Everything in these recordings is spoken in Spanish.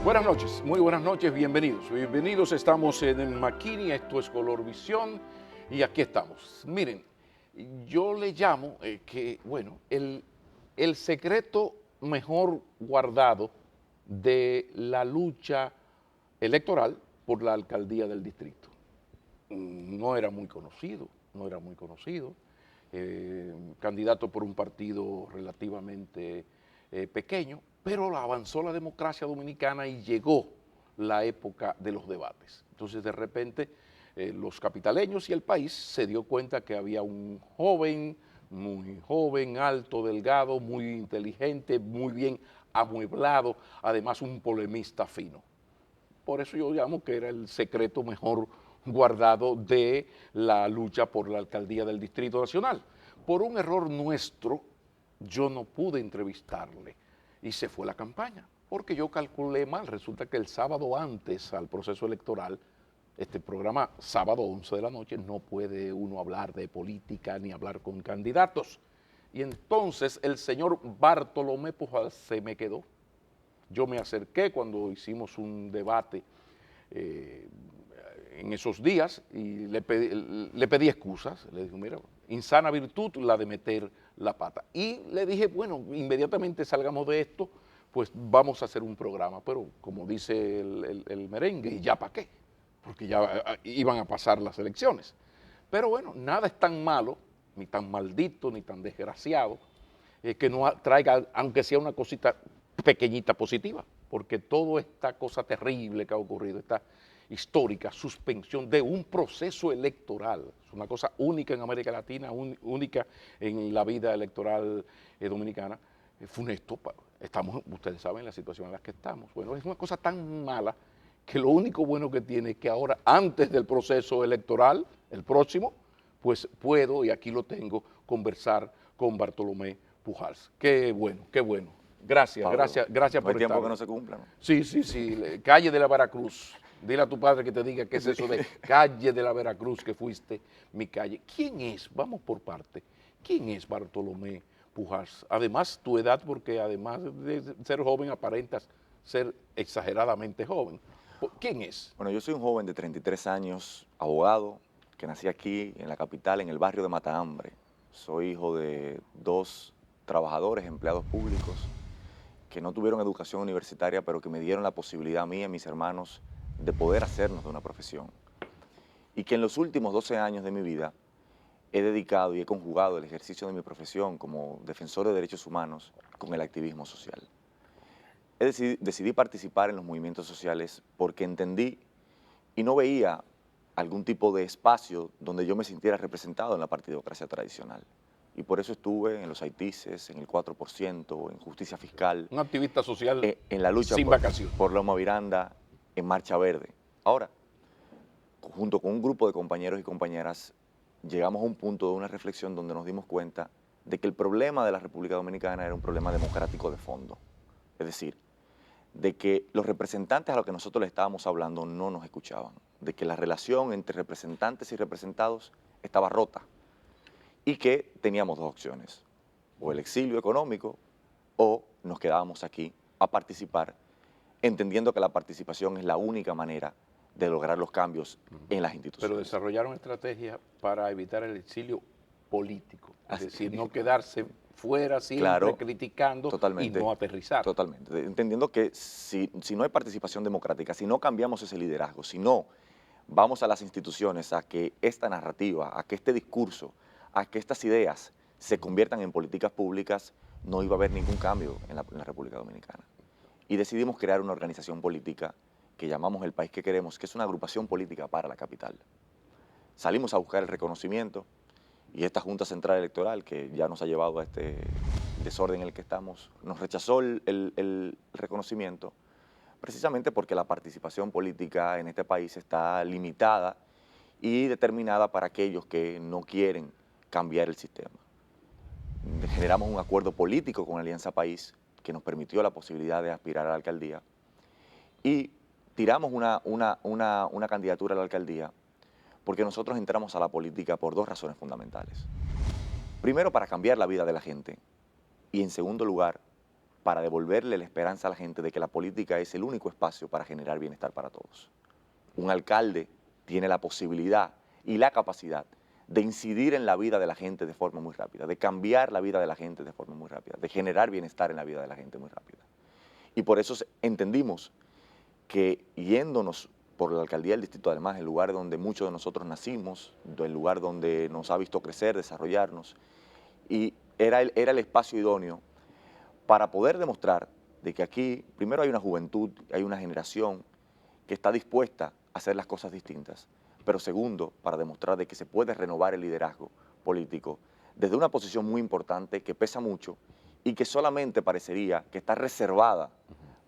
Buenas noches, muy buenas noches, bienvenidos. Bienvenidos, estamos en Makini, esto es Color Visión y aquí estamos. Miren, yo le llamo el secreto mejor guardado de la lucha electoral por la alcaldía del distrito. No era muy conocido, no era muy conocido, candidato por un partido relativamente pequeño, pero avanzó la democracia dominicana y llegó la época de los debates. Entonces, de repente, los capitaleños y el país se dio cuenta que había un joven, muy joven, alto, delgado, muy inteligente, muy bien amueblado, además un polemista fino. Por eso yo llamo que era el secreto mejor guardado de la lucha por la alcaldía del Distrito Nacional. Por un error nuestro, yo no pude entrevistarle y se fue la campaña, porque yo calculé mal. Resulta que el sábado antes al proceso electoral, este programa sábado 11 de la noche, no puede uno hablar de política ni hablar con candidatos. Y entonces el señor Bartolomé Pujals se me quedó. Yo me acerqué cuando hicimos un debate en esos días y le pedí excusas. Le dije, mira, insana virtud la de meter la pata. Y le dije, bueno, inmediatamente salgamos de esto, pues vamos a hacer un programa. Pero como dice el merengue, ¿y ya para qué? Porque ya iban a pasar las elecciones. Pero bueno, nada es tan malo, ni tan maldito, ni tan desgraciado, que no traiga, aunque sea una cosita pequeñita positiva, porque toda esta cosa terrible que ha ocurrido, esta histórica suspensión de un proceso electoral, es una cosa única en América Latina, única en la vida electoral dominicana, funesto. Estamos, ustedes saben la situación en la que estamos. Bueno, es una cosa tan mala que lo único bueno que tiene es que ahora, antes del proceso electoral, el próximo, pues puedo, y aquí lo tengo, conversar con Bartolomé Pujals. Qué bueno, qué bueno. Gracias, Pablo, gracias no hay por tiempo estar. que no se cumpla, ¿no? Sí, sí, sí, calle de la Veracruz. Dile a tu padre que te diga qué es eso de calle de la Veracruz, que fuiste mi calle. ¿Quién es? Vamos por parte. ¿Quién es Bartolomé Pujals? Además, tu edad, porque además de ser joven, aparentas ser exageradamente joven. ¿Quién es? Bueno, yo soy un joven de 33 años, abogado, que nací aquí en la capital, en el barrio de Matahambre. Soy hijo de dos trabajadores, empleados públicos, que no tuvieron educación universitaria, pero que me dieron la posibilidad a mí y a mis hermanos de poder hacernos de una profesión. Y que en los últimos 12 años de mi vida he dedicado y he conjugado el ejercicio de mi profesión como defensor de derechos humanos con el activismo social. Decidí participar en los movimientos sociales porque entendí y no veía algún tipo de espacio donde yo me sintiera representado en la partidocracia tradicional. Y por eso estuve en los Haitises, en el 4%, en Justicia Fiscal, Un activista social en la lucha sin vacación. por Loma Miranda, en Marcha Verde. Ahora, junto con un grupo de compañeros y compañeras, llegamos a un punto de una reflexión donde nos dimos cuenta de que el problema de la República Dominicana era un problema democrático de fondo. Es decir, de que los representantes a los que nosotros le estábamos hablando no nos escuchaban, de que la relación entre representantes y representados estaba rota y que teníamos dos opciones, o el exilio económico o nos quedábamos aquí a participar, entendiendo que la participación es la única manera de lograr los cambios en las instituciones. Pero desarrollaron estrategias para evitar el exilio político, es Así, decir, no quedarse fuera siempre claro, criticando y totalmente, no aterrizar. totalmente. Entendiendo que si no hay participación democrática, si no cambiamos ese liderazgo, si no vamos a las instituciones a que esta narrativa, a que este discurso, a que estas ideas se conviertan en políticas públicas, no iba a haber ningún cambio en la República Dominicana. Y decidimos crear una organización política que llamamos El País que Queremos, que es una agrupación política para la capital. Salimos a buscar el reconocimiento y esta Junta Central Electoral, que ya nos ha llevado a este desorden en el que estamos, nos rechazó el reconocimiento precisamente porque la participación política en este país está limitada y determinada para aquellos que no quieren cambiar el sistema. Generamos un acuerdo político con Alianza País que nos permitió la posibilidad de aspirar a la alcaldía y tiramos una candidatura a la alcaldía porque nosotros entramos a la política por dos razones fundamentales. Primero, para cambiar la vida de la gente y en segundo lugar, para devolverle la esperanza a la gente de que la política es el único espacio para generar bienestar para todos. Un alcalde tiene la posibilidad y la capacidad de incidir en la vida de la gente de forma muy rápida, de cambiar la vida de la gente de forma muy rápida, de generar bienestar en la vida de la gente muy rápida. Y por eso entendimos que yéndonos por la alcaldía del distrito, además, el lugar donde muchos de nosotros nacimos, el lugar donde nos ha visto crecer, desarrollarnos, y era el espacio idóneo para poder demostrar de que aquí, primero hay una juventud, hay una generación que está dispuesta a hacer las cosas distintas, pero segundo, para demostrar de que se puede renovar el liderazgo político desde una posición muy importante que pesa mucho y que solamente parecería que está reservada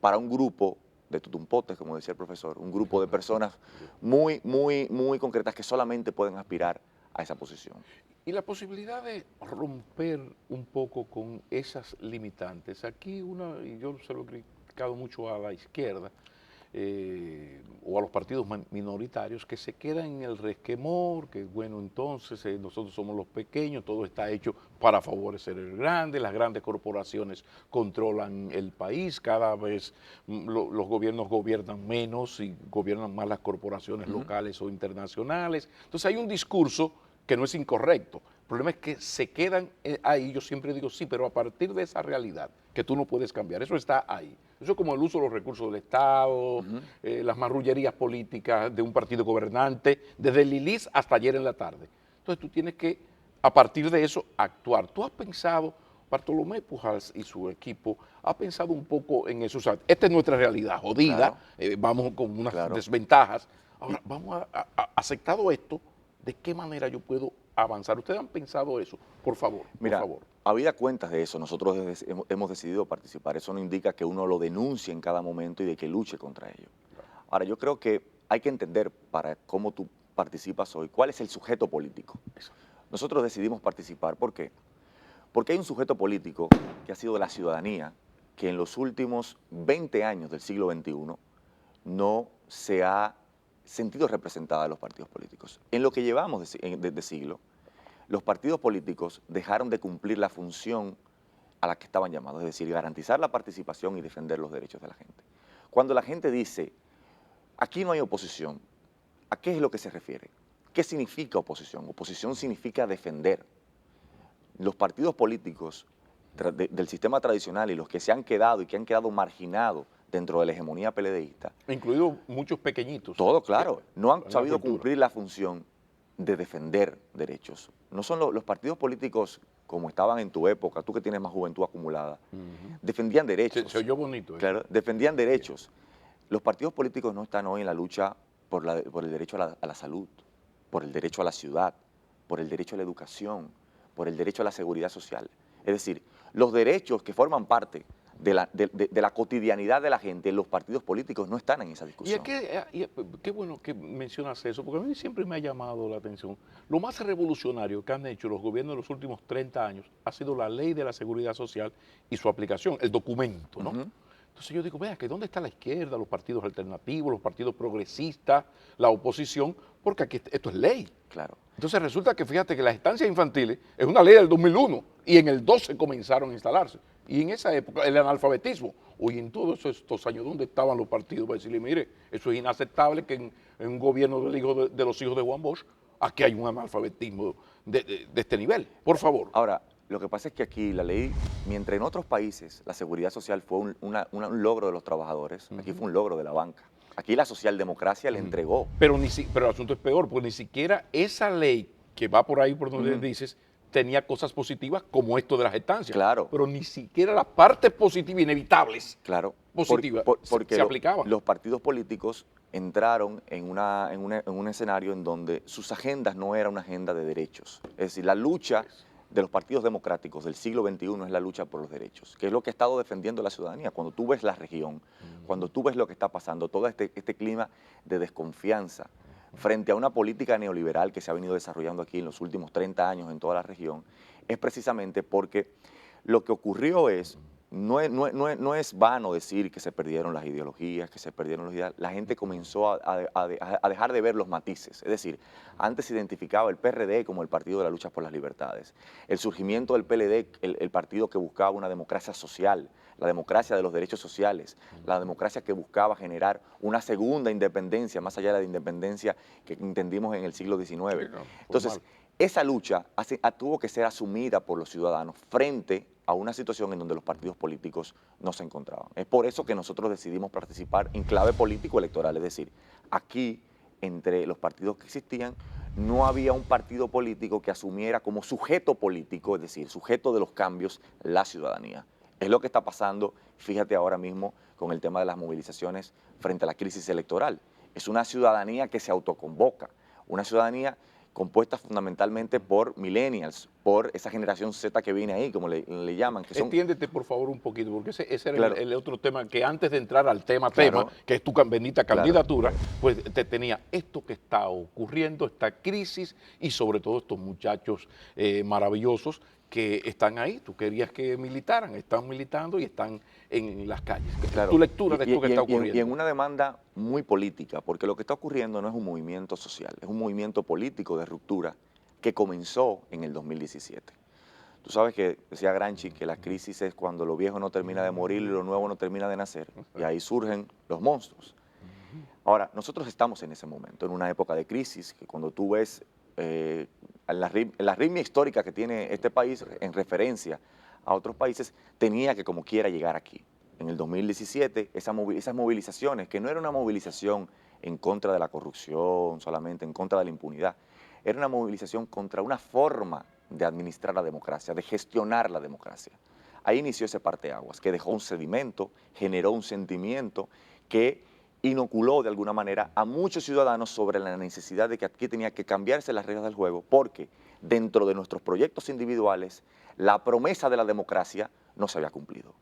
para un grupo de tutumpotes, como decía el profesor, un grupo de personas muy concretas que solamente pueden aspirar a esa posición. Y la posibilidad de romper un poco con esas limitantes. Aquí y yo se lo he criticado mucho a la izquierda, o a los partidos minoritarios, que se quedan en el resquemor, que bueno, entonces nosotros somos los pequeños, todo está hecho para favorecer el grande, las grandes corporaciones controlan el país, cada vez los gobiernos gobiernan menos y gobiernan más las corporaciones locales o internacionales. Entonces hay un discurso que no es incorrecto. El problema es que se quedan ahí. Yo siempre digo, sí, pero a partir de esa realidad que tú no puedes cambiar, eso está ahí. Eso es como el uso de los recursos del Estado, las marrullerías políticas de un partido gobernante, desde Lilis hasta ayer en la tarde. Entonces tú tienes que, a partir de eso, actuar. ¿Tú has pensado, Bartolomé Pujals y su equipo, ha pensado un poco en eso? O sea, esta es nuestra realidad, jodida, Claro. vamos con unas Claro. desventajas. Ahora, vamos aceptado esto, ¿de qué manera yo puedo avanzar? ¿Ustedes han pensado eso? Por favor, Mira, por favor. habida cuentas de eso, nosotros hemos decidido participar. Eso no indica que uno lo denuncie en cada momento y de que luche contra ello. Ahora, yo creo que hay que entender para cómo tú participas hoy, cuál es el sujeto político. Nosotros decidimos participar, ¿por qué? Porque hay un sujeto político que ha sido la ciudadanía, que en los últimos 20 años del siglo XXI no se ha sentido representada en los partidos políticos. En lo que llevamos de siglo, los partidos políticos dejaron de cumplir la función a la que estaban llamados, es decir, garantizar la participación y defender los derechos de la gente. Cuando la gente dice, aquí no hay oposición, ¿a qué es lo que se refiere? ¿Qué significa oposición? Oposición significa defender. Los partidos políticos del sistema tradicional y los que se han quedado y que han quedado marginados dentro de la hegemonía PLDista, Incluidos muchos pequeñitos. todo claro, no han en la sabido cultura. cumplir la función de defender derechos. No son los partidos políticos como estaban en tu época, tú que tienes más juventud acumulada, defendían derechos. Se oyó bonito. Claro, defendían derechos. Los partidos políticos no están hoy en la lucha por el derecho a la salud, por el derecho a la ciudad, por el derecho a la educación, por el derecho a la seguridad social. Es decir, los derechos que forman parte de la cotidianidad de la gente, los partidos políticos no están en esa discusión. Qué bueno que mencionas eso, porque a mí siempre me ha llamado la atención. Lo más revolucionario que han hecho los gobiernos de los últimos 30 años ha sido la ley de la seguridad social y su aplicación, el documento, ¿no? Entonces yo digo, vea, que ¿dónde está la izquierda, los partidos alternativos, los partidos progresistas, la oposición? Porque aquí esto es ley. Claro. Entonces resulta que, fíjate, que las estancias infantiles es una ley del 2001 y en el 12 comenzaron a instalarse. Y en esa época el analfabetismo, oye, en todos estos años, ¿dónde estaban los partidos para decirle, mire, eso es inaceptable que en un gobierno de los hijos de Juan Bosch, aquí hay un analfabetismo de este nivel? Por favor. Ahora, lo que pasa es que aquí la ley, mientras en otros países la seguridad social fue un logro de los trabajadores, aquí fue un logro de la banca. Aquí la socialdemocracia le entregó. Pero el asunto es peor, porque ni siquiera esa ley que va por ahí por donde dices tenía cosas positivas como esto de las estancias. Claro. Pero ni siquiera las partes positivas inevitables, Claro, positivas, porque se aplicaban. los partidos políticos entraron en un escenario en donde sus agendas no eran una agenda de derechos. Es decir, la lucha de los partidos democráticos del siglo XXI es la lucha por los derechos, que es lo que ha estado defendiendo la ciudadanía. Cuando tú ves la región, cuando tú ves lo que está pasando, todo este clima de desconfianza frente a una política neoliberal que se ha venido desarrollando aquí en los últimos 30 años en toda la región, es precisamente porque lo que ocurrió es no es vano decir que se perdieron las ideologías, que se perdieron los ideales. La gente comenzó a dejar de ver los matices. Es decir, antes se identificaba el PRD como el partido de la lucha por las libertades. El surgimiento del PLD, el partido que buscaba una democracia social, la democracia de los derechos sociales, la democracia que buscaba generar una segunda independencia, más allá de la independencia que entendimos en el siglo XIX. Sí, no, Entonces, esa lucha tuvo que ser asumida por los ciudadanos frente a una situación en donde los partidos políticos no se encontraban. Es por eso que nosotros decidimos participar en clave político-electoral, es decir, aquí, entre los partidos que existían, no había un partido político que asumiera como sujeto político, es decir, sujeto de los cambios, la ciudadanía. Es lo que está pasando, fíjate ahora mismo, con el tema de las movilizaciones frente a la crisis electoral. Es una ciudadanía que se autoconvoca, una ciudadanía compuesta fundamentalmente por millennials, por esa generación Z que viene ahí, como le llaman. Que son, extiéndete, por favor, un poquito, porque ese era claro, el otro tema, que antes de entrar al tema, claro, que es tu bendita claro, candidatura, pues te tenía esto que está ocurriendo, esta crisis, y sobre todo estos muchachos maravillosos que están ahí. Tú querías que militaran, están militando y están en las calles. claro. Tu lectura de esto que está ocurriendo. Y en una demanda muy política, porque lo que está ocurriendo no es un movimiento social, es un movimiento político de ruptura que comenzó en el 2017. Tú sabes que decía Gramsci que la crisis es cuando lo viejo no termina de morir y lo nuevo no termina de nacer, y ahí surgen los monstruos. Ahora, nosotros estamos en ese momento, en una época de crisis, que cuando tú ves la arritmia histórica que tiene este país en referencia a otros países, tenía que como quiera llegar aquí. En el 2017, esas movilizaciones, que no era una movilización en contra de la corrupción, solamente en contra de la impunidad, era una movilización contra una forma de administrar la democracia, de gestionar la democracia. Ahí inició ese parteaguas, que dejó un sedimento, generó un sentimiento que inoculó de alguna manera a muchos ciudadanos sobre la necesidad de que aquí tenía que cambiarse las reglas del juego, porque dentro de nuestros proyectos individuales la promesa de la democracia no se había cumplido.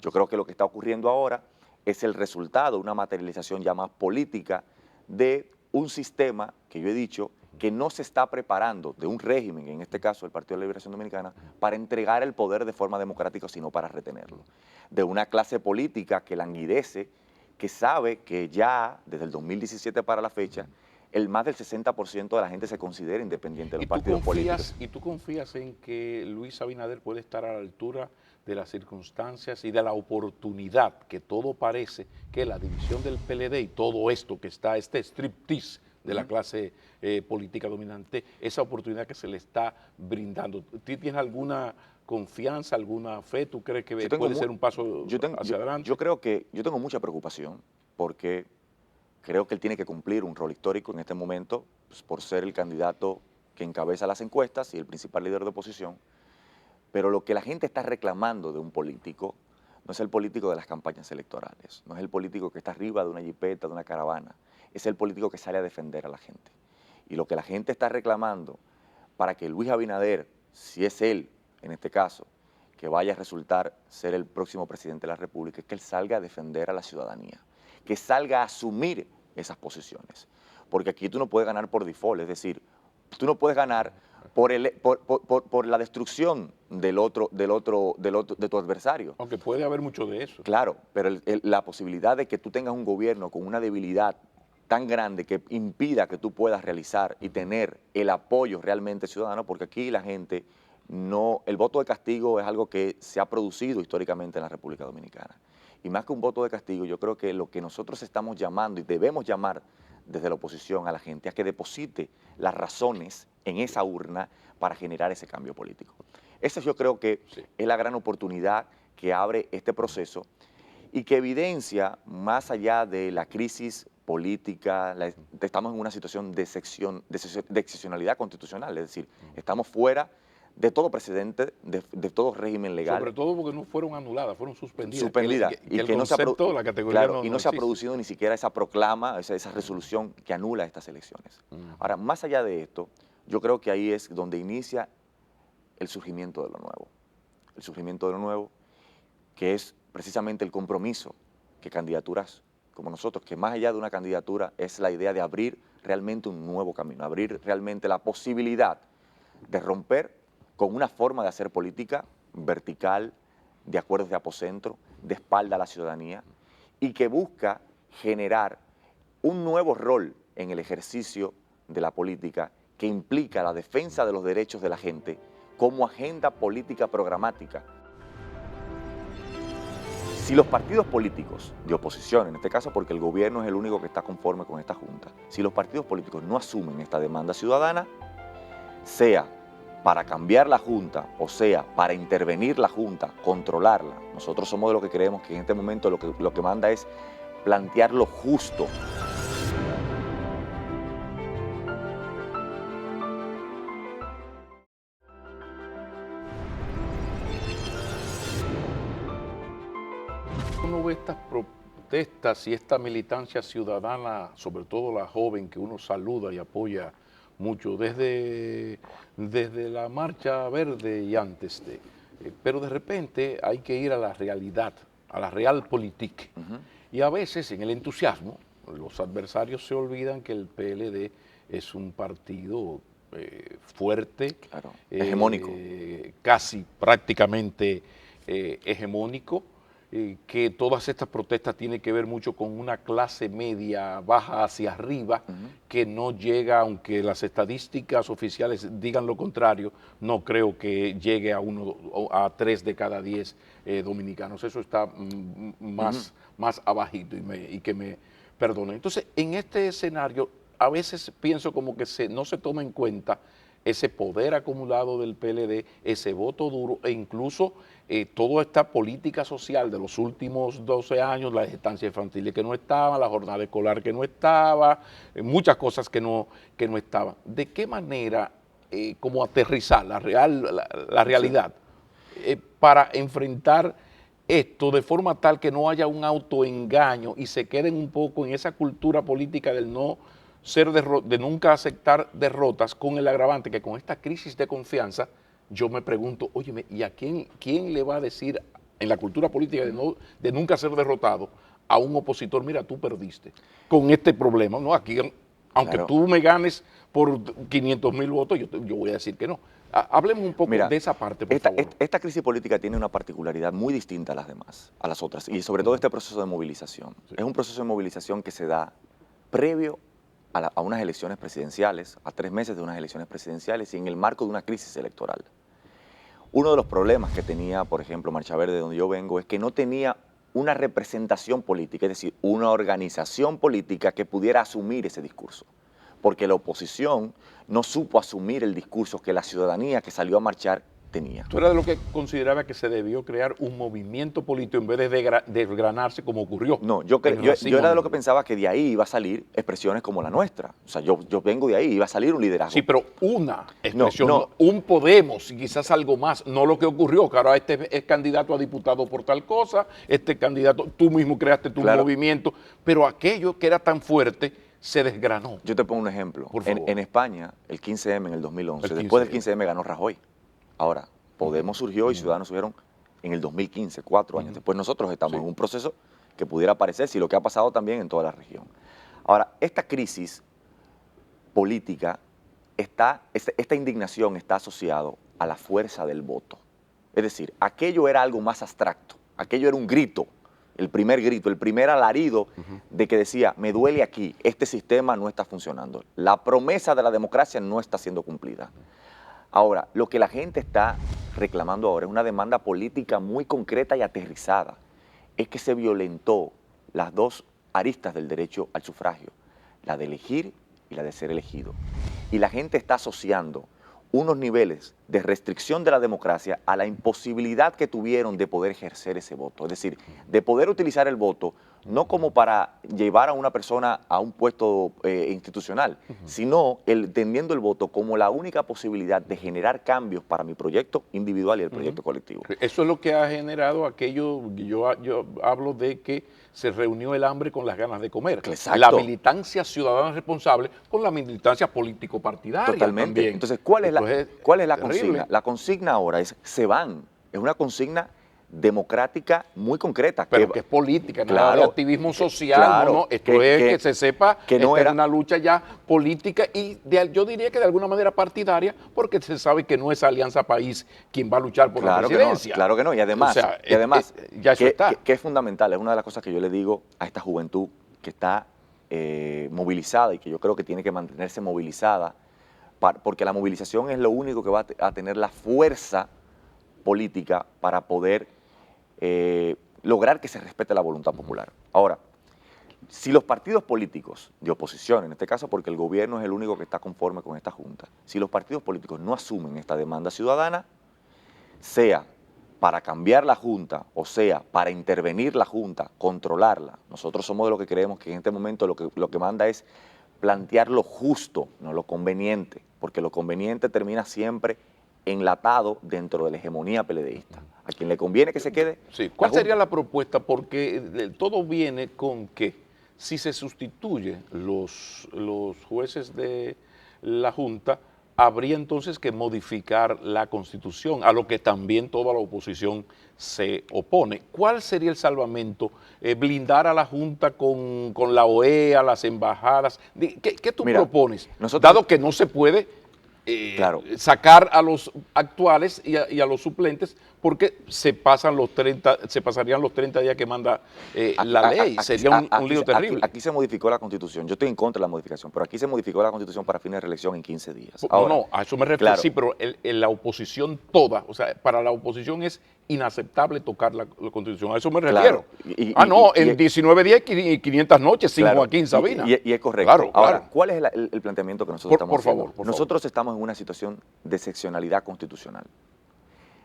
Yo creo que lo que está ocurriendo ahora es el resultado, una materialización ya más política de un sistema que yo he dicho que no se está preparando, de un régimen, en este caso el Partido de la Liberación Dominicana, para entregar el poder de forma democrática, sino para retenerlo. De una clase política que languidece, que sabe que ya desde el 2017 para la fecha, el más del 60% de la gente se considera independiente de los partidos políticos. ¿Y tú confías en que Luis Abinader puede estar a la altura de las circunstancias y de la oportunidad, que todo parece que la división del PLD y todo esto que está, este striptease de la clase política dominante, esa oportunidad que se le está brindando? ¿Tú tienes alguna confianza, alguna fe? ¿Tú crees que puede ser un paso hacia adelante? Yo tengo mucha preocupación porque creo que él tiene que cumplir un rol histórico en este momento, pues, por ser el candidato que encabeza las encuestas y el principal líder de oposición. Pero lo que la gente está reclamando de un político no es el político de las campañas electorales, no es el político que está arriba de una jipeta, de una caravana, es el político que sale a defender a la gente. Y lo que la gente está reclamando para que Luis Abinader, si es él, en este caso, que vaya a resultar ser el próximo presidente de la República, es que él salga a defender a la ciudadanía, que salga a asumir esas posiciones. Porque aquí tú no puedes ganar por default, es decir, tú no puedes ganar por la destrucción de tu adversario. Aunque puede haber mucho de eso. Claro, pero la posibilidad de que tú tengas un gobierno con una debilidad tan grande que impida que tú puedas realizar y tener el apoyo realmente ciudadano, porque aquí la gente no, el voto de castigo es algo que se ha producido históricamente en la República Dominicana. Y más que un voto de castigo, yo creo que lo que nosotros estamos llamando y debemos llamar desde la oposición a la gente es que deposite las razones en esa urna para generar ese cambio político. Esa yo creo que es la gran oportunidad que abre este proceso y que evidencia, más allá de la crisis política, estamos en una situación de excepcionalidad constitucional, es decir, estamos fuera de todo precedente, de todo régimen legal. Sobre todo porque no fueron anuladas, fueron suspendidas. Suspendidas. Que el concepto, la categoría claro, no, y no se ha producido ni siquiera esa proclama, esa resolución que anula estas elecciones. Ahora, más allá de esto, yo creo que ahí es donde inicia el surgimiento de lo nuevo. El surgimiento de lo nuevo, que es precisamente el compromiso que candidaturas como nosotros, que más allá de una candidatura es la idea de abrir realmente un nuevo camino, abrir realmente la posibilidad de romper con una forma de hacer política vertical, de acuerdos de apocentro, de espalda a la ciudadanía, y que busca generar un nuevo rol en el ejercicio de la política que implica la defensa de los derechos de la gente como agenda política programática. Si los partidos políticos de oposición, en este caso porque el gobierno es el único que está conforme con esta junta, si los partidos políticos no asumen esta demanda ciudadana, sea para cambiar la junta o sea para intervenir la junta, controlarla, nosotros somos de los que creemos que en este momento lo que manda es plantear lo justo. Uno ve estas protestas y esta militancia ciudadana, sobre todo la joven que uno saluda y apoya mucho desde la Marcha Verde y antes de, pero de repente hay que ir a la realidad, a la realpolitik. Y a veces en el entusiasmo los adversarios se olvidan que el PLD es un partido fuerte, claro, hegemónico, casi prácticamente hegemónico, que todas estas protestas tienen que ver mucho con una clase media baja hacia arriba, que no llega, aunque las estadísticas oficiales digan lo contrario, no creo que llegue a 3 de cada 10 dominicanos. Eso está más abajito y que me perdone. Entonces, en este escenario, a veces pienso como que no se toma en cuenta ese poder acumulado del PLD, ese voto duro e incluso toda esta política social de los últimos 12 años, las estancias infantiles que no estaban, la jornada escolar que no estaba, muchas cosas que no estaban. ¿De qué manera como aterrizar la realidad para enfrentar esto de forma tal que no haya un autoengaño y se queden un poco en esa cultura política del de nunca aceptar derrotas, con el agravante que con esta crisis de confianza, yo me pregunto, óyeme, ¿y a quién le va a decir en la cultura política de nunca ser derrotado a un opositor, mira, tú perdiste con este problema? No, aquí, aunque claro, tú me ganes por 500,000 votos, yo voy a decir que no. Hablemos un poco de esa parte, por favor. Esta crisis política tiene una particularidad muy distinta a las demás, a las otras, y sobre todo este proceso de movilización. Sí. Es un proceso de movilización que se da previo a unas elecciones presidenciales, a 3 meses de unas elecciones presidenciales y en el marco de una crisis electoral. Uno de los problemas que tenía, por ejemplo, Marcha Verde, de donde yo vengo, es que no tenía una representación política, es decir, una organización política que pudiera asumir ese discurso, porque la oposición no supo asumir el discurso que la ciudadanía que salió a marchar tenía. ¿Tú eras de lo que consideraba que se debió crear un movimiento político en vez de desgranarse como ocurrió? No, yo era de lo que pensaba que de ahí iba a salir expresiones como la nuestra. O sea, yo vengo de ahí, iba a salir un liderazgo. Sí, pero una expresión, un Podemos, y quizás algo más, no lo que ocurrió, que ahora este es candidato a diputado por tal cosa, este candidato, tú mismo creaste tu movimiento, pero aquello que era tan fuerte se desgranó. Yo te pongo un ejemplo. En España, el 15M en el 2011, después del 15M ganó Rajoy. Ahora, Podemos surgió y Ciudadanos surgieron en el 2015, 4 años después. Nosotros estamos en un proceso que pudiera parecerse y lo que ha pasado también en toda la región. Ahora, esta crisis política, esta indignación está asociado a la fuerza del voto. Es decir, aquello era algo más abstracto, aquello era un grito, el primer alarido de que decía, me duele aquí, este sistema no está funcionando, la promesa de la democracia no está siendo cumplida. Ahora, lo que la gente está reclamando ahora es una demanda política muy concreta y aterrizada. Es que se violentó las dos aristas del derecho al sufragio, la de elegir y la de ser elegido. Y la gente está asociando unos niveles de restricción de la democracia a la imposibilidad que tuvieron de poder ejercer ese voto. Es decir, de poder utilizar el voto no como para llevar a una persona a un puesto institucional, sino entendiendo el voto como la única posibilidad de generar cambios para mi proyecto individual y el proyecto colectivo. Eso es lo que ha generado aquello, yo hablo de que se reunió el hambre con las ganas de comer. Exacto. La militancia ciudadana responsable con la militancia político-partidaria. Totalmente. También. Entonces, ¿cuál es la terrible consigna? La consigna ahora es, se van. Es una consigna democrática muy concreta. Pero que es política, nada claro, de activismo social, claro, no, esto es que se sepa que no esta era es una lucha ya política y yo diría que de alguna manera partidaria, porque se sabe que no es Alianza País quien va a luchar por la presidencia. Claro que no, y además, O sea, ya eso está. Que es fundamental, es una de las cosas que yo le digo a esta juventud que está movilizada y que yo creo que tiene que mantenerse movilizada, porque la movilización es lo único que va a tener la fuerza política para poder lograr que se respete la voluntad popular. Ahora, si los partidos políticos de oposición, en este caso porque el gobierno es el único que está conforme con esta Junta, si los partidos políticos no asumen esta demanda ciudadana, sea para cambiar la Junta, o sea, para intervenir la Junta, controlarla, nosotros somos de lo que creemos que en este momento lo que manda es plantear lo justo, no lo conveniente, porque lo conveniente termina siempre enlatado dentro de la hegemonía PLDista. A quien le conviene que se quede. Sí. ¿Cuál sería la propuesta? Porque todo viene con que si se sustituye los jueces de la Junta, habría entonces que modificar la Constitución, a lo que también toda la oposición se opone. ¿Cuál sería el salvamento? ¿Blindar a la Junta con la OEA, las embajadas? ¿Qué tú propones? Dado que no se puede sacar a los actuales y a los suplentes porque se pasarían los 30 días que manda la ley. Sería un lío terrible. Aquí se modificó la Constitución. Yo estoy en contra de la modificación, pero aquí se modificó la Constitución para fines de reelección en 15 días. Ahora, no, a eso me refiero, sí, pero la oposición toda, o sea, para la oposición es inaceptable tocar la Constitución, a eso me refiero. En 19 días y 500 noches sin Joaquín Sabina. Y es correcto. Ahora, ¿cuál es el planteamiento que nosotros estamos haciendo? Nosotros estamos en una situación de excepcionalidad constitucional.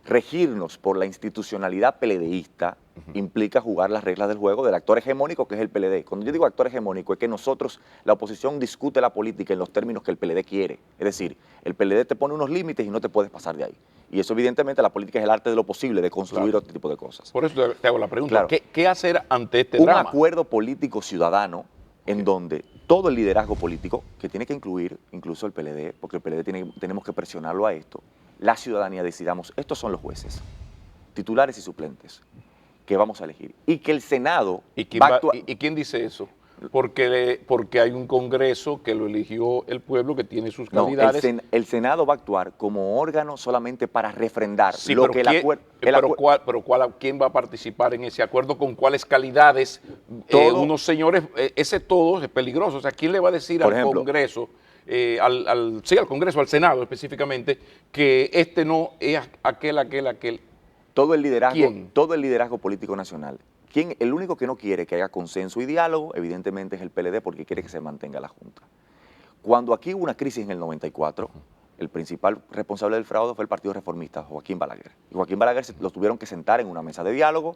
Regirnos por la institucionalidad PLDista implica jugar las reglas del juego del actor hegemónico que es el PLD. Cuando yo digo actor hegemónico es que nosotros, la oposición discute la política en los términos que el PLD quiere. Es decir, el PLD te pone unos límites y no te puedes pasar de ahí. Y eso evidentemente la política es el arte de lo posible, de construir otro tipo de cosas. Por eso te hago la pregunta, ¿qué hacer ante este drama? Un acuerdo político ciudadano en donde todo el liderazgo político, que tiene que incluir incluso el PLD, porque el PLD tenemos que presionarlo a esto, la ciudadanía decidamos, estos son los jueces, titulares y suplentes, que vamos a elegir. Y que el Senado ¿Y quién dice eso? Porque hay un Congreso que lo eligió el pueblo, que tiene sus calidades. El Senado va a actuar como órgano solamente para refrendar lo que el acuerdo. ¿Quién va a participar en ese acuerdo? ¿Con cuáles calidades? Unos señores, ese todo es peligroso. O sea, ¿quién le va a decir al Congreso, al Congreso, al Senado específicamente, que este no es aquel? Todo el liderazgo político nacional. El único que no quiere que haya consenso y diálogo, evidentemente, es el PLD, porque quiere que se mantenga la Junta. Cuando aquí hubo una crisis en el 94, el principal responsable del fraude fue el Partido Reformista, Joaquín Balaguer. Y Joaquín Balaguer lo tuvieron que sentar en una mesa de diálogo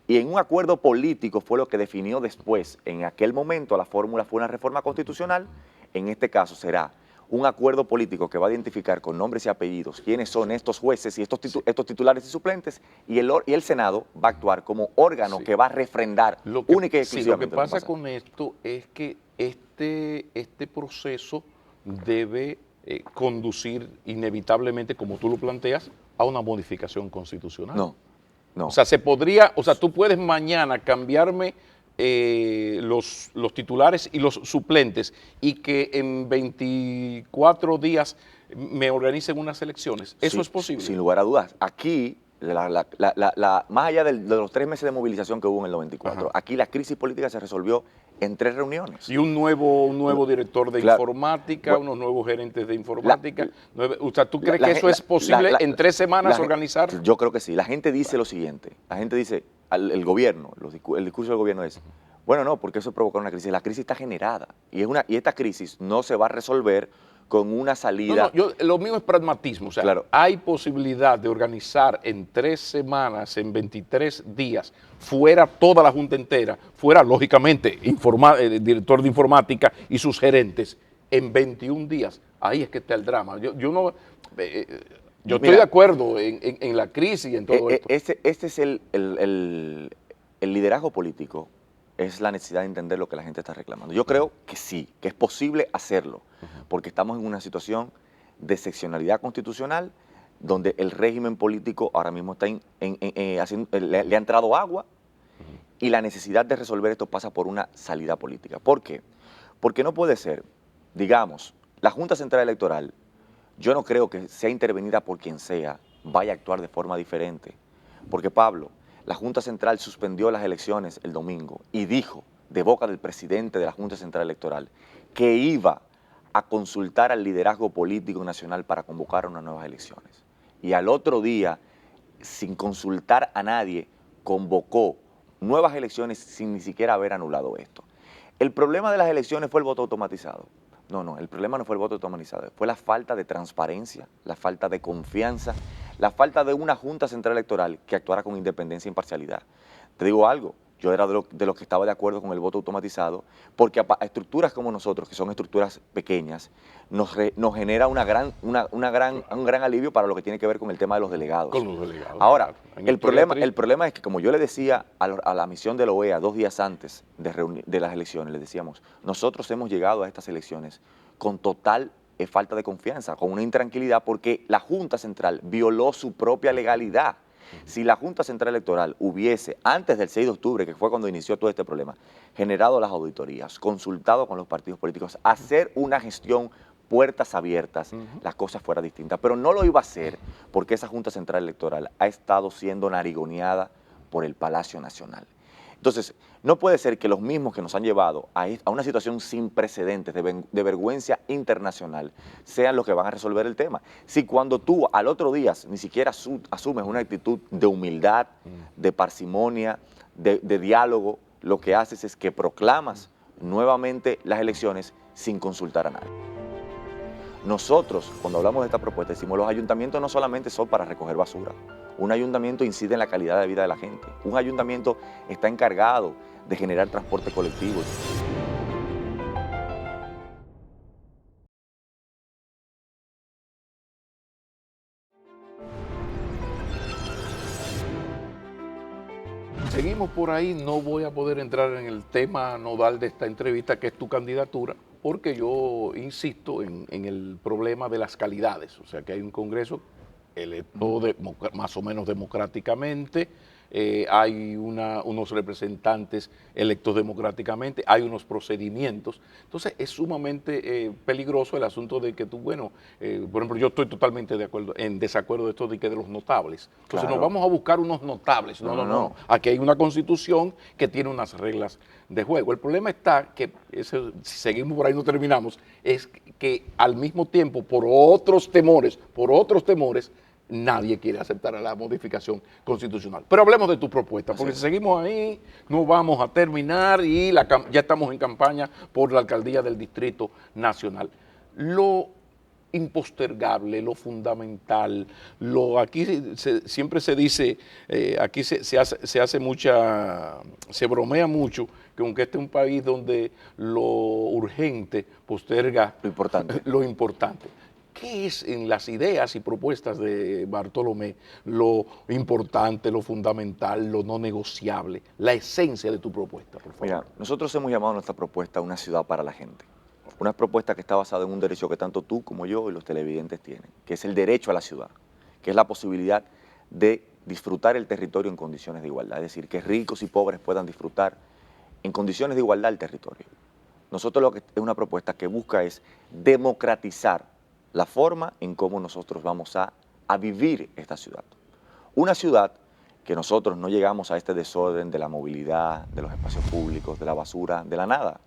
y en un acuerdo político fue lo que definió después. En aquel momento la fórmula fue una reforma constitucional, en este caso será un acuerdo político que va a identificar con nombres y apellidos quiénes son estos jueces y estos titulares y suplentes, y el Senado va a actuar como órgano que va a refrendar única y exclusivamente. Lo que pasa con esto es que este proceso debe conducir inevitablemente, como tú lo planteas, a una modificación constitucional. No. O sea, tú puedes mañana cambiarme los titulares y los suplentes y que en 24 días me organicen unas elecciones. ¿Eso es posible? Sin lugar a dudas. Aquí, más allá de los 3 meses de movilización que hubo en el 94, aquí la crisis política se resolvió en 3 reuniones. Y un nuevo director de informática, unos nuevos gerentes de informática. O sea, ¿tú crees que eso es posible en 3 semanas organizar? Yo creo que sí. La gente dice lo siguiente. La gente dice, el gobierno, el discurso del gobierno es, bueno, no, porque eso provoca una crisis. La crisis está generada. Y esta crisis no se va a resolver con una salida. Lo mío es pragmatismo. O sea, hay posibilidad de organizar en 3 semanas, en 23 días, fuera toda la Junta entera, fuera, lógicamente, director de informática y sus gerentes, en 21 días. Ahí es que está el drama. Yo estoy de acuerdo en la crisis y en todo esto. Este es el liderazgo político, es la necesidad de entender lo que la gente está reclamando. Yo creo que sí, que es posible hacerlo, porque estamos en una situación de excepcionalidad constitucional donde el régimen político ahora mismo está le ha entrado agua y la necesidad de resolver esto pasa por una salida política. ¿Por qué? Porque no puede ser, digamos, la Junta Central Electoral, yo no creo que sea intervenida por quien sea, vaya a actuar de forma diferente. Porque Pablo, la Junta Central suspendió las elecciones el domingo y dijo, de boca del presidente de la Junta Central Electoral, que iba a consultar al liderazgo político nacional para convocar unas nuevas elecciones. Y al otro día, sin consultar a nadie, convocó nuevas elecciones sin ni siquiera haber anulado esto. El problema de las elecciones fue el voto automatizado. No, el problema no fue el voto automatizado, fue la falta de transparencia, la falta de confianza, la falta de una Junta Central Electoral que actuara con independencia e imparcialidad. Te digo algo, yo era de los que estaba de acuerdo con el voto automatizado, porque a estructuras como nosotros, que son estructuras pequeñas, nos genera un gran alivio para lo que tiene que ver con el tema de los delegados. Con los delegados. Ahora, claro. el problema es que, como yo le decía a la misión de la OEA 2 días antes de las elecciones, le decíamos, nosotros hemos llegado a estas elecciones con total falta de confianza, con una intranquilidad, porque la Junta Central violó su propia legalidad. Si la Junta Central Electoral hubiese, antes del 6 de octubre, que fue cuando inició todo este problema, generado las auditorías, consultado con los partidos políticos, hacer una gestión puertas abiertas, las cosas fueran distintas. Pero no lo iba a hacer porque esa Junta Central Electoral ha estado siendo narigoneada por el Palacio Nacional. Entonces, no puede ser que los mismos que nos han llevado a una situación sin precedentes de vergüenza internacional sean los que van a resolver el tema. Si cuando tú al otro día ni siquiera asumes una actitud de humildad, de parsimonia, de diálogo, lo que haces es que proclamas nuevamente las elecciones sin consultar a nadie. Nosotros, cuando hablamos de esta propuesta, decimos los ayuntamientos no solamente son para recoger basura. Un ayuntamiento incide en la calidad de vida de la gente. Un ayuntamiento está encargado de generar transporte colectivo. Seguimos por ahí, no voy a poder entrar en el tema nodal de esta entrevista, que es tu candidatura, porque yo insisto en el problema de las calidades. O sea, que hay un Congreso electo más o menos democráticamente, hay unos representantes electos democráticamente, hay unos procedimientos. Entonces es sumamente peligroso el asunto de que tú, bueno, por ejemplo, yo estoy totalmente en desacuerdo de esto de los notables. Entonces Claro. nos vamos a buscar unos notables. No. Aquí hay una constitución que tiene unas reglas de juego. El problema está que, si seguimos por ahí no terminamos, es que al mismo tiempo, por otros temores, nadie quiere aceptar la modificación constitucional. Pero hablemos de tu propuesta, porque si seguimos ahí, no vamos a terminar y ya estamos en campaña por la alcaldía del Distrito Nacional. Lo impostergable, lo fundamental, aquí siempre se dice, aquí se bromea mucho, que aunque este es un país donde lo urgente posterga lo importante. ¿Qué es en las ideas y propuestas de Bartolomé lo importante, lo fundamental, lo no negociable, la esencia de tu propuesta, por favor? Mira, nosotros hemos llamado nuestra propuesta una ciudad para la gente. Una propuesta que está basada en un derecho que tanto tú como yo y los televidentes tienen, que es el derecho a la ciudad, que es la posibilidad de disfrutar el territorio en condiciones de igualdad, es decir, que ricos y pobres puedan disfrutar en condiciones de igualdad el territorio. Nosotros lo que es una propuesta que busca es democratizar la forma en cómo nosotros vamos a vivir esta ciudad. Una ciudad que nosotros no llegamos a este desorden de la movilidad, de los espacios públicos, de la basura, de la nada.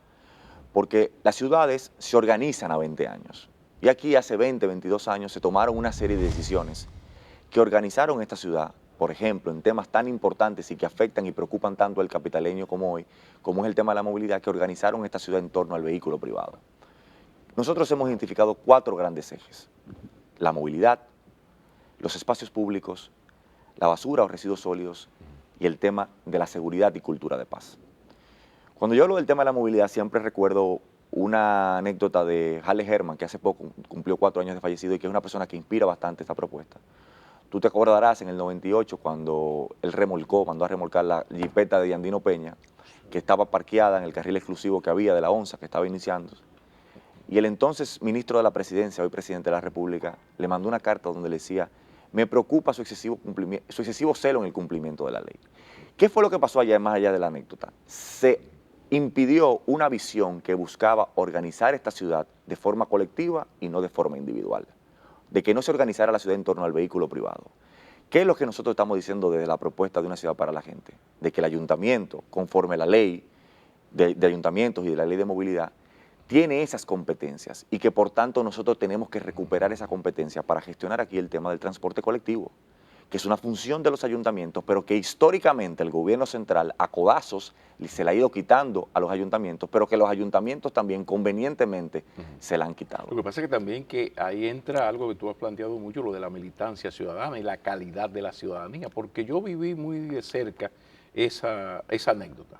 Porque las ciudades se organizan a 20 años. Y aquí hace 20, 22 años se tomaron una serie de decisiones que organizaron esta ciudad, por ejemplo, en temas tan importantes y que afectan y preocupan tanto al capitaleño como hoy, como es el tema de la movilidad, que organizaron esta ciudad en torno al vehículo privado. Nosotros hemos identificado 4 grandes ejes: la movilidad, los espacios públicos, la basura o residuos sólidos y el tema de la seguridad y cultura de paz. Cuando yo hablo del tema de la movilidad, siempre recuerdo una anécdota de Halle Herman, que hace poco cumplió 4 años de fallecido y que es una persona que inspira bastante esta propuesta. Tú te acordarás en el 98 cuando él mandó a remolcar la jipeta de Yandino Peña, que estaba parqueada en el carril exclusivo que había de la ONSA, que estaba iniciando. Y el entonces ministro de la Presidencia, hoy presidente de la República, le mandó una carta donde le decía: me preocupa su excesivo celo en el cumplimiento de la ley. ¿Qué fue lo que pasó allá, más allá de la anécdota? Se impidió una visión que buscaba organizar esta ciudad de forma colectiva y no de forma individual, de que no se organizara la ciudad en torno al vehículo privado. ¿Qué es lo que nosotros estamos diciendo desde la propuesta de una ciudad para la gente? De que el ayuntamiento, conforme a la ley de ayuntamientos y de la ley de movilidad, tiene esas competencias y que por tanto nosotros tenemos que recuperar esa competencia para gestionar aquí el tema del transporte colectivo, que es una función de los ayuntamientos, pero que históricamente el gobierno central a codazos se la ha ido quitando a los ayuntamientos, pero que los ayuntamientos también convenientemente se la han quitado. Lo que pasa es que también que ahí entra algo que tú has planteado mucho, lo de la militancia ciudadana y la calidad de la ciudadanía, porque yo viví muy de cerca esa anécdota,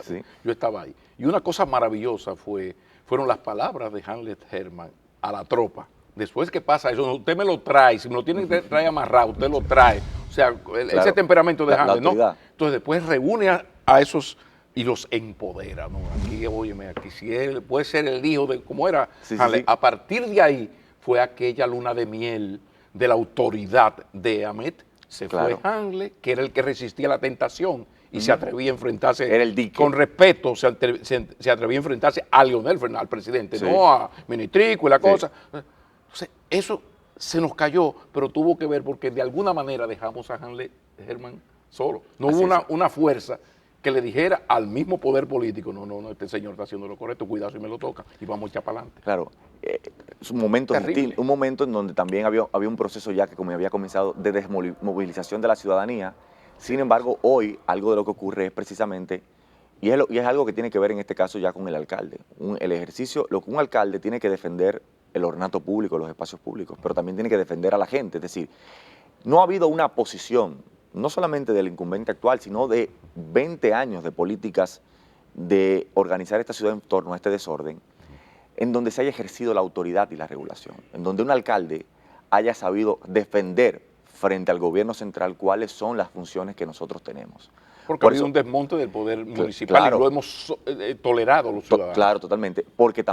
Sí. yo estaba ahí. Y una cosa maravillosa fueron las palabras de Hamlet Herman a la tropa. Después que pasa eso, usted me lo trae, si me lo tiene que traer amarrado, usted lo trae. O sea, Claro, ese temperamento de Hamlet, ¿no? autoridad. Entonces después reúne a esos y los empodera, ¿no? Aquí, óyeme, aquí si él puede ser el hijo de, ¿cómo era? Sí, Hamlet. sí. A partir de ahí fue aquella luna de miel de la autoridad de Hamet. Se Claro. fue Hamlet, que era el que resistía la tentación y se atrevía a enfrentarse Era el dique. con respeto, se atrevía a enfrentarse a Leonel Fernández, al presidente, Sí. no a Minitrico y la Sí. cosa. Entonces, eso se nos cayó, pero tuvo que ver porque de alguna manera dejamos a Hamlet Herman solo. No Así hubo es. una fuerza que le dijera al mismo poder político, no, este señor está haciendo lo correcto, cuidado si me lo toca y vamos a echar para adelante. Claro, es un momento Terrible. distinto, un momento en donde también había un proceso ya que como había comenzado de desmovilización de la ciudadanía. Sin embargo, hoy algo de lo que ocurre es precisamente, y es algo que tiene que ver en este caso ya con el alcalde, el ejercicio, lo que un alcalde tiene que defender el ornato público, los espacios públicos, pero también tiene que defender a la gente. Es decir, no ha habido una posición, no solamente del incumbente actual, sino de 20 años de políticas de organizar esta ciudad en torno a este desorden, en donde se haya ejercido la autoridad y la regulación, en donde un alcalde haya sabido defender frente al gobierno central cuáles son las funciones que nosotros tenemos. Porque Por ha habido eso- un desmonte del poder municipal claro. y lo hemos tolerado los ciudadanos. Claro, totalmente. Porque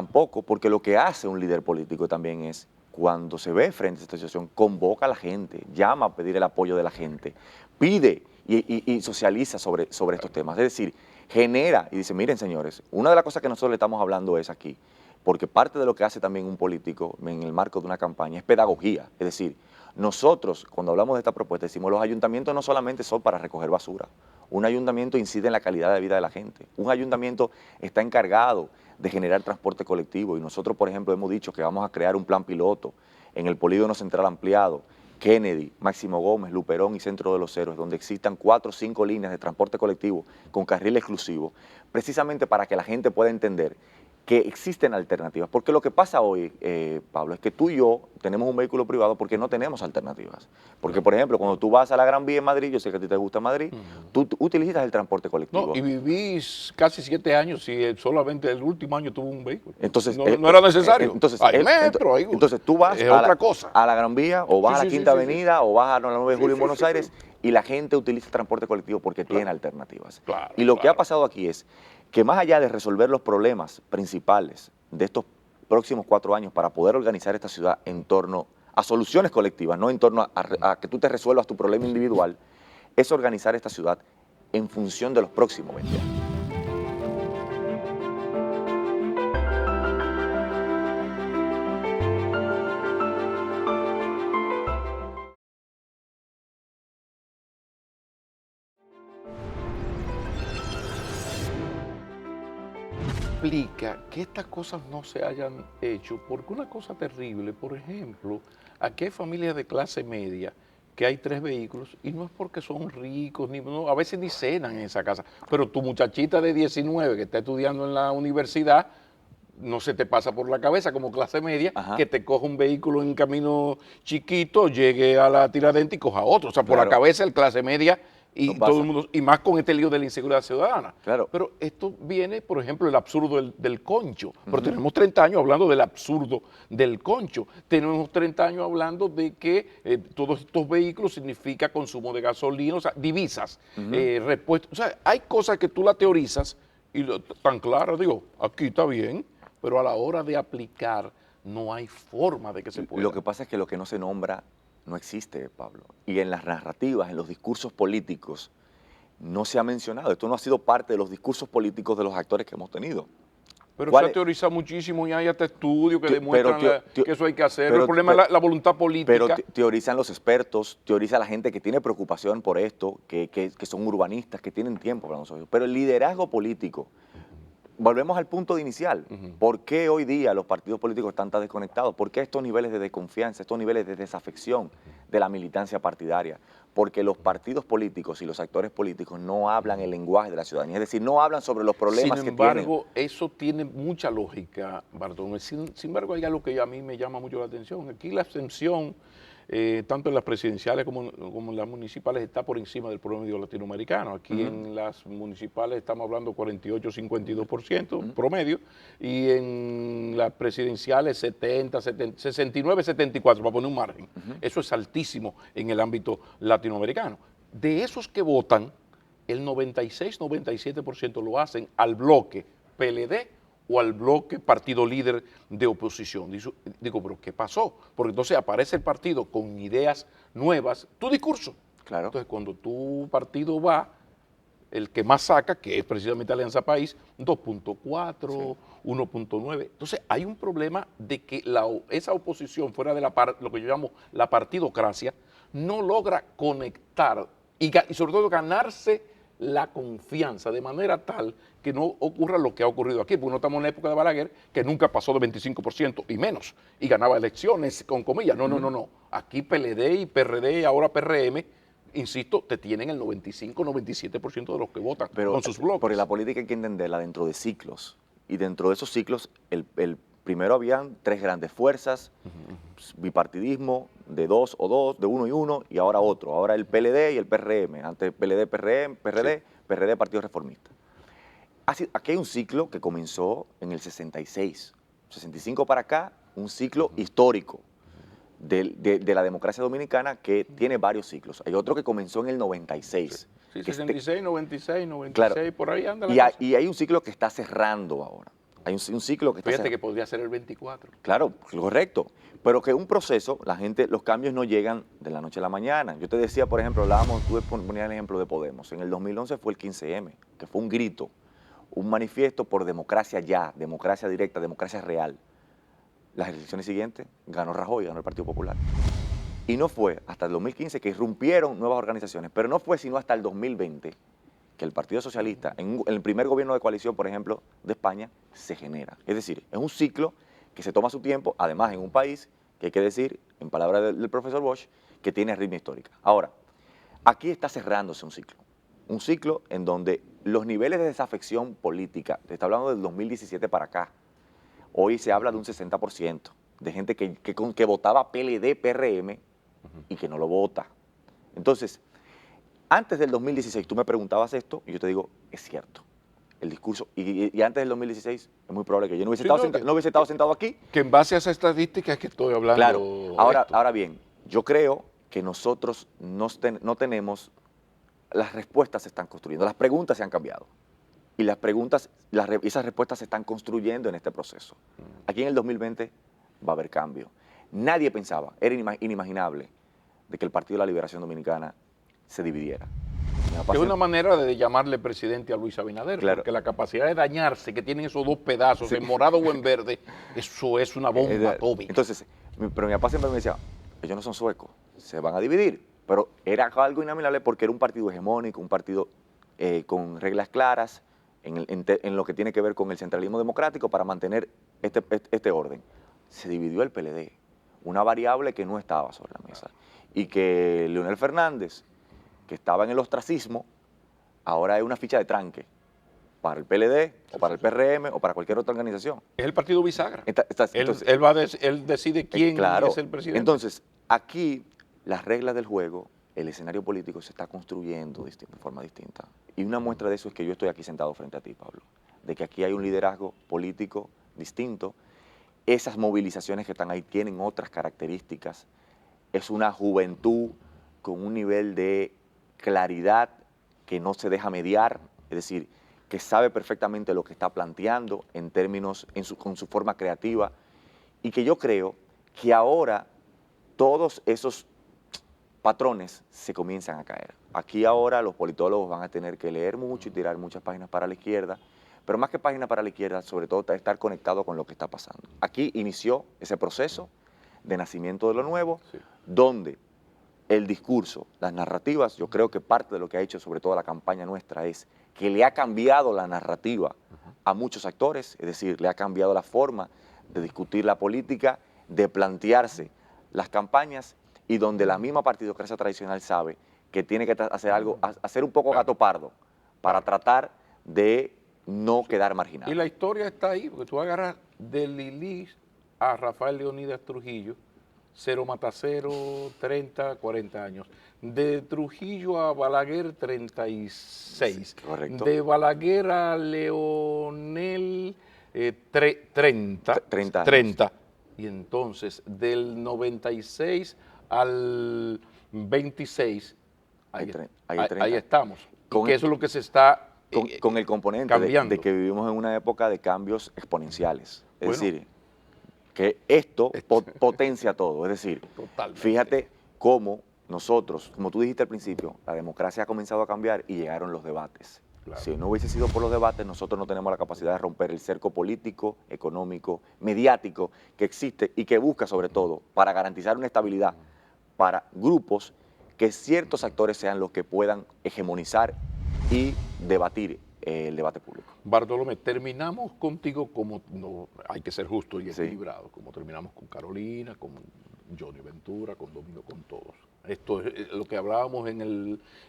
lo que hace un líder político también es, cuando se ve frente a esta situación, convoca a la gente, llama a pedir el apoyo de la gente, pide y socializa sobre estos temas. Es decir, genera y dice, miren señores, una de las cosas que nosotros le estamos hablando es aquí, porque parte de lo que hace también un político en el marco de una campaña es pedagogía. Es decir, nosotros cuando hablamos de esta propuesta decimos, los ayuntamientos no solamente son para recoger basura, un ayuntamiento incide en la calidad de vida de la gente, un ayuntamiento está encargado de generar transporte colectivo y nosotros, por ejemplo, hemos dicho que vamos a crear un plan piloto en el polígono central ampliado, Kennedy, Máximo Gómez, Luperón y Centro de los Héroes, donde existan 4 o 5 líneas de transporte colectivo con carril exclusivo, precisamente para que la gente pueda entender que existen alternativas. Porque lo que pasa hoy, Pablo, es que tú y yo tenemos un vehículo privado porque no tenemos alternativas. Porque, por ejemplo, cuando tú vas a la Gran Vía en Madrid, yo sé que a ti te gusta Madrid, tú utilizas el transporte colectivo. No, y viví casi 7 años y solamente el último año tuve un vehículo. Entonces, no era necesario. Hay metro, hay entonces tú vas es otra cosa. a la Gran Vía o vas Sí, a la sí, Quinta sí, sí, Avenida o vas a la 9 de Julio en sí, Buenos sí, Aires y la gente utiliza el transporte colectivo porque tiene alternativas. Claro, Y lo que claro. ha pasado aquí es que más allá de resolver los problemas principales de estos próximos 4 años para poder organizar esta ciudad en torno a soluciones colectivas, no en torno a que tú te resuelvas tu problema individual, es organizar esta ciudad en función de los próximos 20 años. Explica que estas cosas no se hayan hecho, porque una cosa terrible, por ejemplo, aquí hay familias de clase media que hay 3 vehículos y no es porque son ricos, a veces ni cenan en esa casa, pero tu muchachita de 19 que está estudiando en la universidad, no se te pasa por la cabeza como clase media Ajá. que te coja un vehículo en camino chiquito, llegue a la Tiradentes y coja otro, o sea, por la Claro. cabeza el clase media y No pasa. todo el mundo, y más con este lío de la inseguridad ciudadana. Claro. Pero esto viene, por ejemplo, el absurdo del concho. Pero tenemos 30 años hablando del absurdo del concho. Tenemos 30 años hablando de que todos estos vehículos significa consumo de gasolina, o sea, divisas, repuestos. O sea, hay cosas que tú la teorizas y tan claras, digo, aquí está bien, pero a la hora de aplicar no hay forma de que se pueda. Lo que pasa es que lo que no se nombra no existe, Pablo. Y en las narrativas, en los discursos políticos, no se ha mencionado. Esto no ha sido parte de los discursos políticos de los actores que hemos tenido. Pero se ¿Cuál ha es? teorizado muchísimo y hay hasta estudios que Pero, demuestran que eso hay que hacerlo. El problema pero, es la voluntad pero política. teorizan los expertos, teoriza la gente que tiene preocupación por esto, que son urbanistas, que tienen tiempo para nosotros. Pero el liderazgo político, volvemos al punto inicial. ¿Por qué hoy día los partidos políticos están tan desconectados? ¿Por qué estos niveles de desconfianza, estos niveles de desafección de la militancia partidaria? Porque los partidos políticos y los actores políticos no hablan el lenguaje de la ciudadanía, es decir, no hablan sobre los problemas Sin que tienen. embargo, eso tiene mucha lógica, Bartolomé. Sin embargo, hay algo que a mí me llama mucho la atención. Aquí la abstención, tanto en las presidenciales como en las municipales, está por encima del promedio latinoamericano. Aquí en las municipales estamos hablando 48-52% promedio, y en las presidenciales 69-74, para poner un margen. Eso es altísimo en el ámbito latinoamericano. De esos que votan, el 96-97% lo hacen al bloque PLD o al bloque partido líder de oposición. Digo, pero ¿qué pasó? Porque entonces aparece el partido con ideas nuevas, tu discurso. Claro. Entonces, cuando tu partido va, el que más saca, que es precisamente Alianza País, 2.4, sí. 1.9. Entonces, hay un problema de que esa oposición, fuera de lo que yo llamo la partidocracia, no logra conectar y sobre todo ganarse la confianza de manera tal que no ocurra lo que ha ocurrido aquí, porque no estamos en la época de Balaguer, que nunca pasó de 25% y menos, y ganaba elecciones con comillas. No. Aquí PLD y PRD, ahora PRM, insisto, te tienen el 95-97% de los que votan. Pero, con sus bloques. Porque la política hay que entenderla dentro de ciclos, y dentro de esos ciclos, el primero habían tres grandes fuerzas, bipartidismo, de dos, de uno y uno, y ahora otro. Ahora el PLD y el PRM. Antes PLD, PRD, sí. PRD, Partido Reformista. Aquí hay un ciclo que comenzó en el 66. 65 para acá, un ciclo histórico de la democracia dominicana que tiene varios ciclos. Hay otro que comenzó en el 96. Sí, 66, 96, 96, claro, por ahí anda la cosa. Y hay un ciclo que está cerrando ahora. Hay un ciclo que está Fíjate que podría ser el 24. Claro, correcto. Pero que un proceso, los cambios no llegan de la noche a la mañana. Yo te decía, por ejemplo, tú ponías el ejemplo de Podemos. En el 2011 fue el 15M, que fue un grito, un manifiesto por democracia ya, democracia directa, democracia real. Las elecciones siguientes ganó Rajoy, ganó el Partido Popular. Y no fue hasta el 2015 que irrumpieron nuevas organizaciones, pero no fue sino hasta el 2020 que el Partido Socialista, en el primer gobierno de coalición, por ejemplo, de España, se genera. Es decir, es un ciclo que se toma su tiempo, además en un país que hay que decir, en palabras del profesor Bosch, que tiene ritmo histórica. Ahora, aquí está cerrándose un ciclo en donde los niveles de desafección política, te está hablando del 2017 para acá, hoy se habla de un 60% de gente que votaba PLD, PRM y que no lo vota. Entonces, antes del 2016, tú me preguntabas esto y yo te digo, es cierto. El discurso, y antes del 2016, es muy probable que yo no hubiese, estado sentado aquí. Que en base a esas estadísticas que estoy hablando. Claro, ahora bien, yo creo que nosotros no tenemos, las respuestas se están construyendo, las preguntas se han cambiado. Y esas respuestas se están construyendo en este proceso. Aquí en el 2020 va a haber cambio. Nadie pensaba, era inimaginable, de que el Partido de la Liberación Dominicana se dividiera. Es una manera de llamarle presidente a Luis Abinader, claro. Porque la capacidad de dañarse que tienen esos dos pedazos, sí. En morado o en verde, eso es una bomba atómica. Entonces, pero mi papá siempre me decía, ellos no son suecos, se van a dividir. Pero era algo inaminable porque era un partido hegemónico, un partido con reglas claras en lo que tiene que ver con el centralismo democrático para mantener este orden. Se dividió el PLD, una variable que no estaba sobre la mesa. Y que Leonel Fernández, que estaba en el ostracismo, ahora es una ficha de tranque para el PLD, o para el PRM, o para cualquier otra organización. Es el partido bisagra. Él decide quién es el presidente. Entonces, aquí las reglas del juego, el escenario político se está construyendo de forma distinta. Y una muestra de eso es que yo estoy aquí sentado frente a ti, Pablo, de que aquí hay un liderazgo político distinto. Esas movilizaciones que están ahí tienen otras características. Es una juventud con un nivel de claridad que no se deja mediar, es decir, que sabe perfectamente lo que está planteando en términos, con su forma creativa, y que yo creo que ahora todos esos patrones se comienzan a caer. Aquí ahora los politólogos van a tener que leer mucho y tirar muchas páginas para la izquierda, pero más que páginas para la izquierda, sobre todo estar conectado con lo que está pasando. Aquí inició ese proceso de nacimiento de lo nuevo, Sí. donde el discurso, las narrativas, yo creo que parte de lo que ha hecho sobre todo la campaña nuestra es que le ha cambiado la narrativa a muchos actores, es decir, le ha cambiado la forma de discutir la política, de plantearse las campañas, y donde la misma partidocracia tradicional sabe que tiene que hacer algo, hacer un poco gato pardo para tratar de no quedar marginado. Y la historia está ahí, porque tú agarras de Lili a Rafael Leónidas Trujillo, cero mata cero, 30, 40 años. De Trujillo a Balaguer, 36. Correcto. De Balaguer a Leonel, 30. 30 años. 30. Y entonces, del 96 al 26, Hay ahí, hay ahí 30. estamos. Con- Que eso es lo que se está con el componente cambiando. de que vivimos en una época de cambios exponenciales. Es Bueno. decir, que esto potencia todo. Es decir, Totalmente. fíjate cómo nosotros, como tú dijiste al principio, la democracia ha comenzado a cambiar y llegaron los debates. Claro. Si no hubiese sido por los debates, nosotros no tenemos la capacidad de romper el cerco político, económico, mediático que existe y que busca sobre todo para garantizar una estabilidad para grupos, que ciertos actores sean los que puedan hegemonizar y debatir el debate público. Bartolomé, terminamos contigo como, no, hay que ser justo y Sí. equilibrado, como terminamos con Carolina, con Johnny Ventura, con Domingo, con todos. Esto es lo que hablábamos en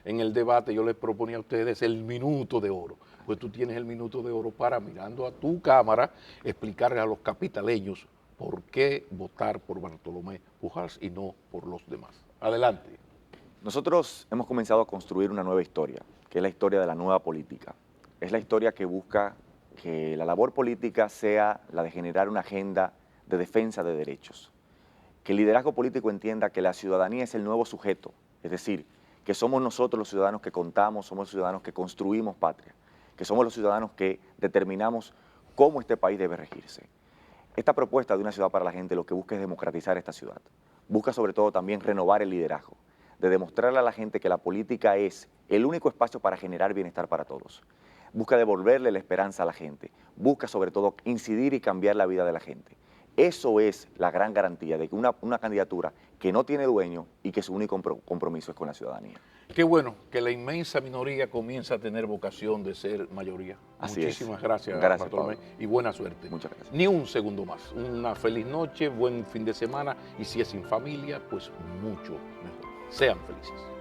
el debate, yo les proponía a ustedes el minuto de oro. Pues tú tienes el minuto de oro para, mirando a tu cámara, explicarle a los capitaleños por qué votar por Bartolomé Pujals y no por los demás. Adelante. Nosotros hemos comenzado a construir una nueva historia, que es la historia de la nueva política. Es la historia que busca que la labor política sea la de generar una agenda de defensa de derechos. Que el liderazgo político entienda que la ciudadanía es el nuevo sujeto, es decir, que somos nosotros los ciudadanos que contamos, somos los ciudadanos que construimos patria, que somos los ciudadanos que determinamos cómo este país debe regirse. Esta propuesta de una ciudad para la gente lo que busca es democratizar esta ciudad. Busca sobre todo también renovar el liderazgo, de demostrarle a la gente que la política es el único espacio para generar bienestar para todos. Busca devolverle la esperanza a la gente, busca sobre todo incidir y cambiar la vida de la gente. Eso es la gran garantía de que una candidatura que no tiene dueño y que su único compromiso es con la ciudadanía. Qué bueno que la inmensa minoría comienza a tener vocación de ser mayoría. Así Muchísimas es. gracias, Gracias, Bartolomé, Pablo. y buena suerte. Muchas gracias. Ni un segundo más. Una feliz noche, buen fin de semana, y si es sin familia, pues mucho mejor. Sean felices.